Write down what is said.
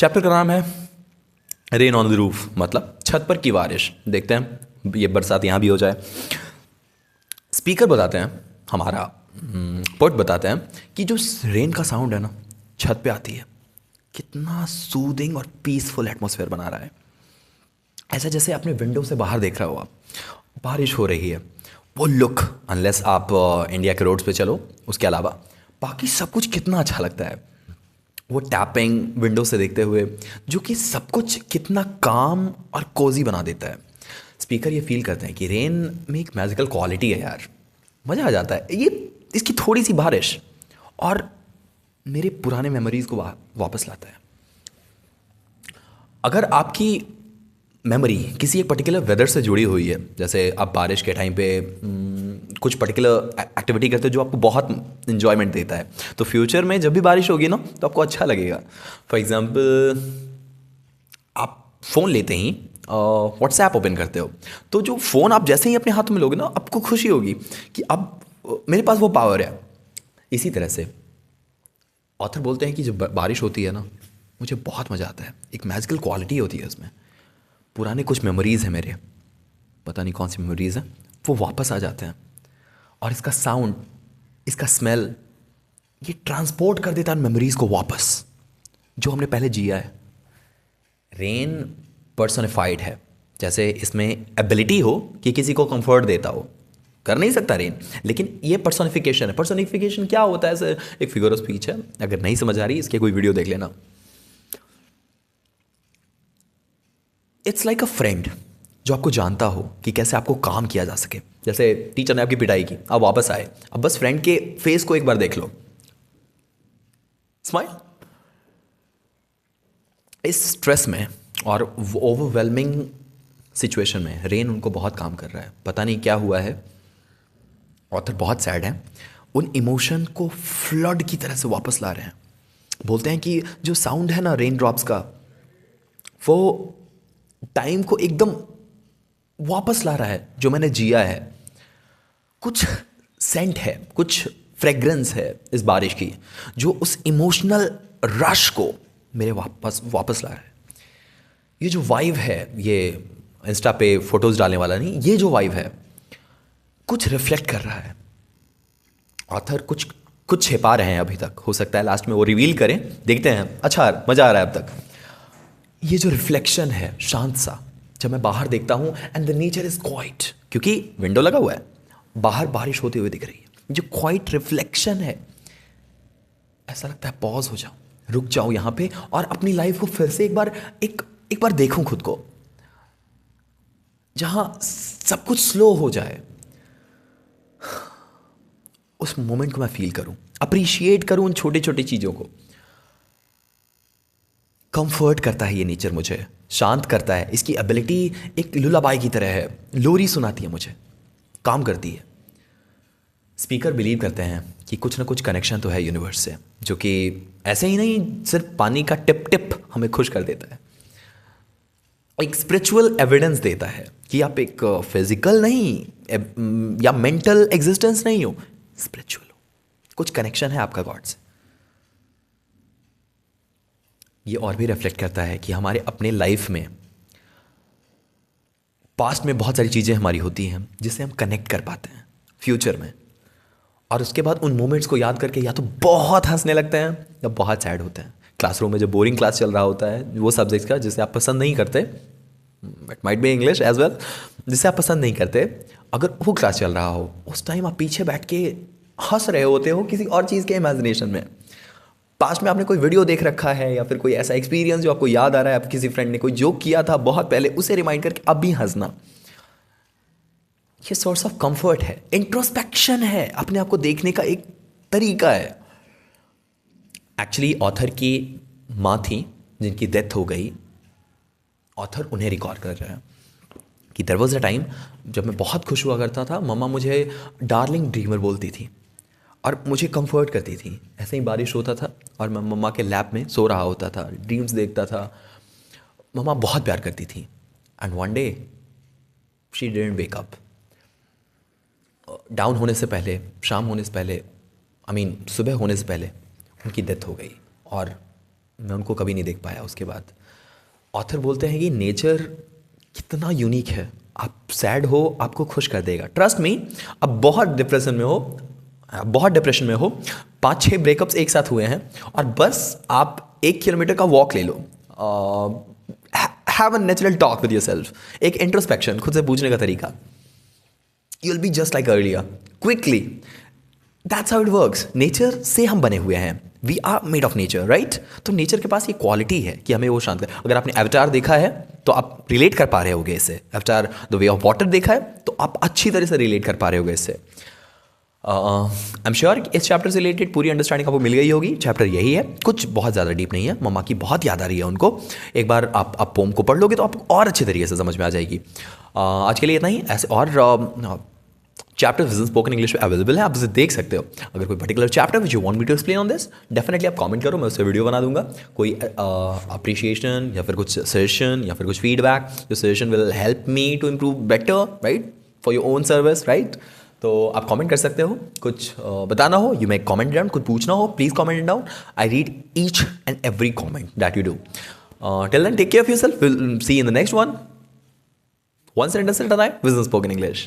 Chapter का नाम है रेन ऑन द रूफ, मतलब छत पर की बारिश। देखते हैं ये बरसात यहाँ भी हो जाए। स्पीकर बताते हैं, हमारा पोर्ट बताते हैं कि जो रेन का साउंड है ना छत पे आती है, कितना सूदिंग और पीसफुल एटमॉस्फेयर बना रहा है। ऐसा जैसे अपने विंडो से बाहर देख रहे हो, आप बारिश हो रही है, वो लुक, अनलेस आप इंडिया के रोड्स पे चलो, उसके अलावा बाकी सब कुछ कितना अच्छा लगता है। वो टैपिंग विंडो से देखते हुए, जो कि सब कुछ कितना काम और कोजी बना देता है। स्पीकर ये फील करते हैं कि रेन में एक मैजिकल क्वालिटी है यार, मज़ा आ जाता है ये, इसकी थोड़ी सी बारिश और मेरे पुराने मेमोरीज को वापस लाता है। अगर आपकी मेमोरी किसी एक पर्टिकुलर वेदर से जुड़ी हुई है, जैसे आप बारिश के टाइम पे कुछ पर्टिकुलर एक्टिविटी करते हो जो आपको बहुत इन्जॉयमेंट देता है, तो फ्यूचर में जब भी बारिश होगी ना तो आपको अच्छा लगेगा। फॉर एग्ज़ाम्पल, आप फ़ोन लेते ही व्हाट्सएप ओपन करते हो, तो जो फ़ोन आप जैसे ही अपने हाथ में लोगे ना, आपको खुशी होगी कि अब मेरे पास वो पावर है। इसी तरह से ऑथर बोलते हैं कि जब बारिश होती है ना, मुझे बहुत मज़ा आता है, एक मैजिकल क्वालिटी होती है उसमें। पुराने कुछ मेमोरीज़ हैं मेरे, पता नहीं कौन सी मेमोरीज़ हैं, वो वापस आ जाते हैं। और इसका साउंड, इसका स्मेल, ये ट्रांसपोर्ट कर देता है मेमोरीज़ को वापस, जो हमने पहले जिया है। रेन पर्सोनिफाइड है, जैसे इसमें एबिलिटी हो कि किसी को कंफर्ट देता हो, कर नहीं सकता रेन, लेकिन ये पर्सोनिफिकेशन है। पर्सोनिफिकेशन क्या होता है? ऐसे एक फिगर ऑफ स्पीच है, अगर नहीं समझ आ रही इसके कोई वीडियो देख लेना। इट्स लाइक अ फ्रेंड जो आपको जानता हो कि कैसे आपको काम किया जा सके। जैसे टीचर ने आपकी पिटाई की, आप वापस आए, अब बस फ्रेंड के फेस को एक बार देख लो, स्माइल। इस स्ट्रेस में और ओवरवेलमिंग सिचुएशन में रेन उनको बहुत काम कर रहा है, पता नहीं क्या हुआ है। ऑथर बहुत सैड है, उन इमोशन को फ्लड की तरह से वापस ला रहे हैं। बोलते हैं कि जो साउंड है ना रेन ड्रॉप्स का, वो टाइम को एकदम वापस ला रहा है जो मैंने जिया है। कुछ सेंट है, कुछ फ्रेग्रेंस है इस बारिश की, जो उस इमोशनल रश को मेरे वापस वापस ला रहा है। ये जो वाइब है, ये इंस्टा पे फोटोज डालने वाला नहीं, ये जो वाइब है कुछ रिफ्लेक्ट कर रहा है। ऑथर कुछ कुछ छिपा रहे हैं अभी तक, हो सकता है लास्ट में वो रिवील करें, देखते हैं। अच्छा, मज़ा आ रहा है अब तक। ये जो रिफ्लेक्शन है शांत सा, जब मैं बाहर देखता हूँ and the nature is quite, क्योंकि विंडो लगा हुआ है, बाहर बारिश होते हुए दिख रही है, जो क्वाइट रिफ्लेक्शन है, ऐसा लगता है पॉज हो जाऊं, रुक जाऊं यहाँ पे और अपनी लाइफ को फिर से एक बार देखूं खुद को, जहां सब कुछ स्लो हो जाए। उस मोमेंट को मैं फील करूं, अप्रिशिएट करूं उन छोटी छोटी चीज़ों को। कंफर्ट करता है ये नेचर, मुझे शांत करता है। इसकी एबिलिटी एक लुलाबाई की तरह है, लोरी सुनाती है मुझे, काम करती है। स्पीकर बिलीव करते हैं कि कुछ ना कुछ कनेक्शन तो है यूनिवर्स से, जो कि ऐसे ही नहीं सिर्फ पानी का टिप टिप हमें खुश कर देता है, एक स्पिरिचुअल एविडेंस देता है कि आप एक फिजिकल नहीं या मेंटल एग्जिस्टेंस नहीं हो, स्पिरिचुअल हो, कुछ कनेक्शन है आपका गॉड से। ये और भी रिफ्लेक्ट करता है कि हमारे अपने लाइफ में पास्ट में बहुत सारी चीज़ें हमारी होती हैं जिससे हम कनेक्ट कर पाते हैं फ्यूचर में, और उसके बाद उन मोमेंट्स को याद करके या तो बहुत हंसने लगते हैं या बहुत सैड होते हैं। क्लासरूम में जब बोरिंग क्लास चल रहा होता है, वो सब्जेक्ट्स का जिसे आप पसंद नहीं करते, it might be English as well, जिसे आप पसंद नहीं करते, अगर वो क्लास चल रहा हो, उस टाइम आप पीछे बैठ के हंस रहे होते हो किसी और चीज़ के इमेजिनेशन में। पास्ट में आपने कोई वीडियो देख रखा है या फिर कोई ऐसा एक्सपीरियंस जो आपको याद आ रहा है, आप किसी फ्रेंड ने कोई जोक किया था बहुत पहले, उसे रिमाइंड करके अब भी हंसना, ये सोर्स ऑफ कंफर्ट है, इंट्रोस्पेक्शन है, अपने आप को देखने का एक तरीका है। एक्चुअली ऑथर की माँ थी जिनकी डेथ हो गई, ऑथर उन्हें रिकॉर्ड कर रहे हैं कि देयर वाज अ टाइम जब मैं बहुत खुश हुआ करता था, मम्मा मुझे डार्लिंग ड्रीमर बोलती थी और मुझे कंफर्ट करती थी। ऐसे ही बारिश होता था और मैं मम्मा के लैप में सो रहा होता था, ड्रीम्स देखता था, मम्मा बहुत प्यार करती थी। And one day she didn't wake up. Down होने से पहले, शाम होने से पहले, आई मीन सुबह होने से पहले उनकी डेथ हो गई। और मैं उनको कभी नहीं देख पाया उसके बाद। ऑथर बोलते हैं कि नेचर कितना यूनिक है, आप सैड हो आपको खुश कर देगा, ट्रस्ट मी। अब बहुत डिप्रेशन में हो, बहुत डिप्रेशन में हो, 5-6 ब्रेकअप्स एक साथ हुए हैं, और बस आप 1 किलोमीटर का वॉक ले लो, have a natural talk with yourself, एक इंट्रोस्पेक्शन, खुद से पूछने का तरीका, you will be just like earlier quickly. That's how it works. Nature से हम बने हुए हैं, we are made of nature, right. तो नेचर के पास ये क्वालिटी है कि हमें वो शांत कर। अगर आपने एवतार देखा है तो आप रिलेट कर पा रहे होगे इससे। एवतार द वे ऑफ वाटर देखा है तो आप अच्छी तरह से रिलेट कर पा रहे होगे इससे। आई एम श्योर इस चैप्टर से रिलेटेड पूरी अंडरस्टैंडिंग आपको मिल गई होगी। चैप्टर यही है, कुछ बहुत ज़्यादा डीप नहीं है। मम्मा की बहुत याद आ रही है उनको। एक बार आप पोम को पढ़ लोगे तो आपको और अच्छे तरीके से समझ में आ जाएगी। आज के लिए इतना ही। ऐसे और चैप्टर विजन स्पोकन इंग्लिश में अवेलेबल है, आप उसे देख सकते हो। अगर कोई particular chapter which you want me to explain on this, definitely आप कमेंट करो, मैं उससे वीडियो बना दूंगा। कोई अप्रिशिएशन या फिर कुछ सजेशन या फिर कुछ फीडबैक, जो suggestion will help me to improve better, right, for your own service, right. तो आप कमेंट कर सकते हो, कुछ बताना हो यू मे कमेंट डाउन, कुछ पूछना हो please comment down. I read each and every comment that you do. Till then take care of yourself, will see in the next one. One sentence at a time, Business Spoken English.